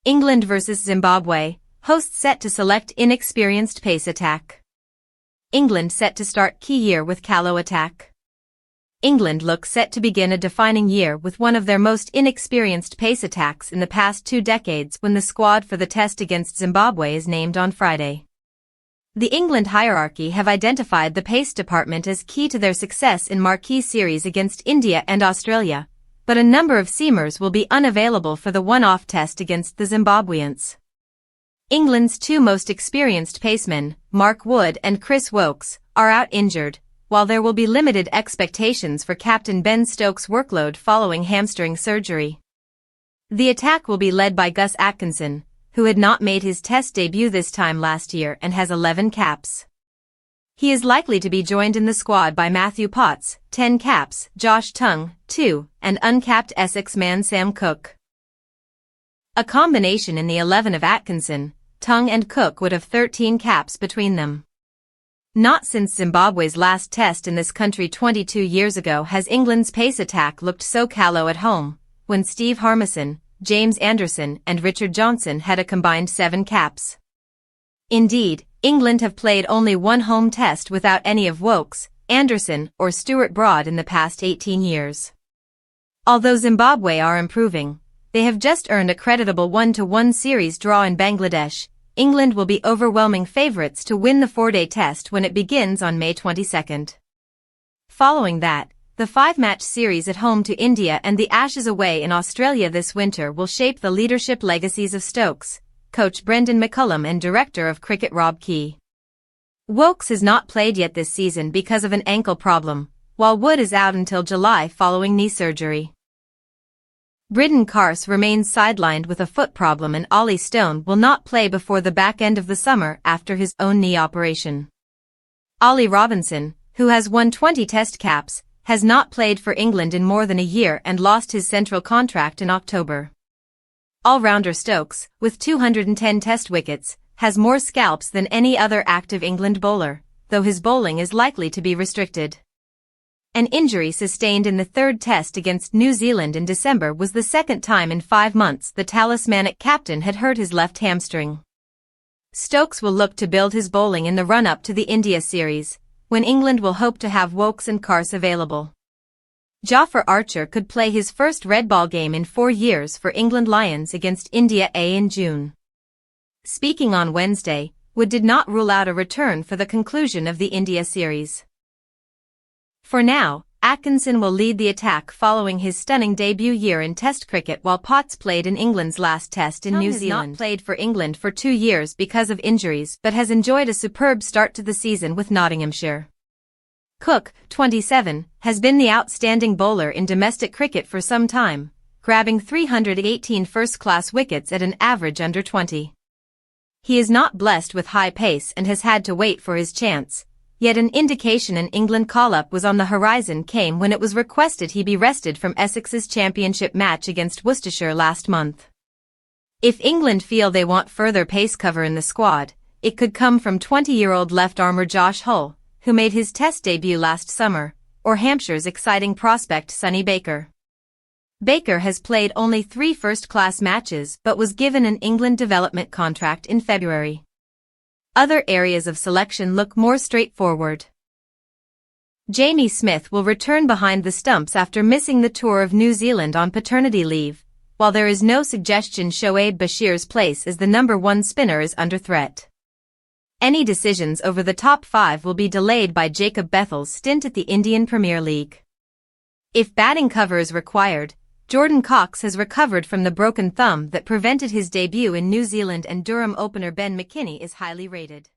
England vs Zimbabwe, hosts set to select inexperienced pace attack. England set to start key year with callow attack. England look set to begin a defining year with one of their most inexperienced pace attacks in the past 2 decades when the squad for the test against Zimbabwe is named on Friday. The England hierarchy have identified the pace department as key to their success in marquee series against India and Australia, but a number of seamers will be unavailable for the one-off test against the Zimbabweans. England's 2 most experienced pacemen, Wood and Chris Woakes, are out injured, while there will be limited expectations for captain Ben Stokes' workload following hamstring surgery. The attack will be led by Gus Atkinson, who had not made his test debut this time last year and has 11 caps. He is likely to be joined in the squad by Matthew Potts, 10 caps, Josh Tongue, 2, and uncapped Essex man Sam Cook. A combination in the 11 of Atkinson, Tongue and Cook would have 13 caps between them. Not since Zimbabwe's last test in this country 22 years ago has England's pace attack looked so callow at home, when Steve Harmison, James Anderson and Richard Johnson had a combined 7 caps. Indeed, England have played only 1 home test without any of Woakes, Anderson or Stuart Broad in the past 18 years. Although Zimbabwe are improving, they have just earned a creditable 1-1 series draw in Bangladesh. England will be overwhelming favourites to win the 4-day test when it begins on May 22. Following that, the 5-match series at home to India and the Ashes away in Australia this winter will shape the leadership legacies of Stokes, coach Brendan McCullum and director of cricket Rob Key. Woakes has not played yet this season because of an ankle problem, while Wood is out until July following knee surgery. Bryden Carse remains sidelined with a foot problem and Ollie Stone will not play before the back end of the summer after his own knee operation. Ollie Robinson, who has won 20 test caps, has not played for England in more than a year and lost his central contract in October. All-rounder Stokes, with 210 test wickets, has more scalps than any other active England bowler, though his bowling is likely to be restricted. An injury sustained in the 3rd test against New Zealand in December was the 2nd time in 5 months the talismanic captain had hurt his left hamstring. Stokes will look to build his bowling in the run-up to the India series, when England will hope to have Woakes and Carse available. Jofra Archer could play his first red ball game in 4 years for England Lions against India A in June. Speaking on Wednesday, Wood did not rule out a return for the conclusion of the India series. For now, Atkinson will lead the attack following his stunning debut year in Test cricket while Potts played in England's last test in New Zealand. He has not played for England for 2 years because of injuries but has enjoyed a superb start to the season with Nottinghamshire. Cook, 27, has been the outstanding bowler in domestic cricket for some time, grabbing 318 first-class wickets at an average under 20. He is not blessed with high pace and has had to wait for his chance, yet an indication an England call-up was on the horizon came when it was requested he be rested from Essex's championship match against Worcestershire last month. If England feel they want further pace cover in the squad, it could come from 20-year-old left-armer Josh Hull, who made his test debut last summer, or Hampshire's exciting prospect Sonny Baker. Baker has played only 3 first-class matches but was given an England development contract in February. Other areas of selection look more straightforward. Jamie Smith will return behind the stumps after missing the tour of New Zealand on paternity leave, while there is no suggestion Shoaib Bashir's place as the number 1 spinner is under threat. Any decisions over the top 5 will be delayed by Jacob Bethel's stint at the Indian Premier League. If batting cover is required, Jordan Cox has recovered from the broken thumb that prevented his debut in New Zealand and Durham opener Ben McKinney is highly rated.